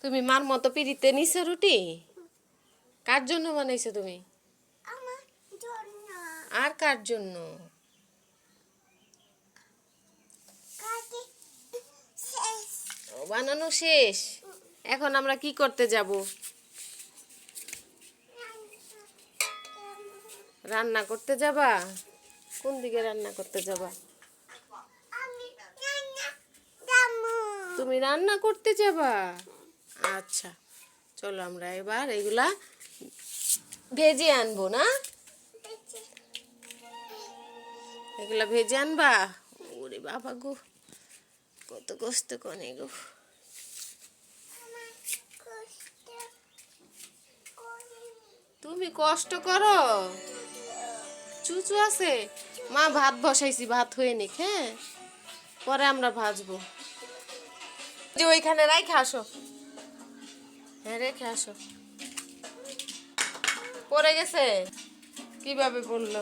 তুমি মার মতো পিড়িতে নিছো রুটি? কার জন্য বানাইছো তুমি? আমার জন্য। আর কার জন্য? কাজে শেষ। ও, বানানো শেষ। এখন আমরা কি করতে যাব? রান্না করতে যাবা? কোন দিকে রান্না করতে যাবা? আমি রান্না যাবো। তুমি রান্না করতে যাবা? আচ্ছা, চলো আমরা এবার এগুলা ভেজে আনবো না? এগুলা ভেজে আনবা? ওরে বাবা গো, কত কষ্ট কনে গো। আমার কষ্ট করি। তুমি কষ্ট করো? চুচু আছে? মা ভাত বসাইছি, ভাত হয়ে নিক, হ্যাঁ, পরে আমরা ভাজবো। যে ওইখানে রেখে আসো। হ্যাঁ, রেখে আসো। পড়ে গেছে? কিভাবে পড়লো?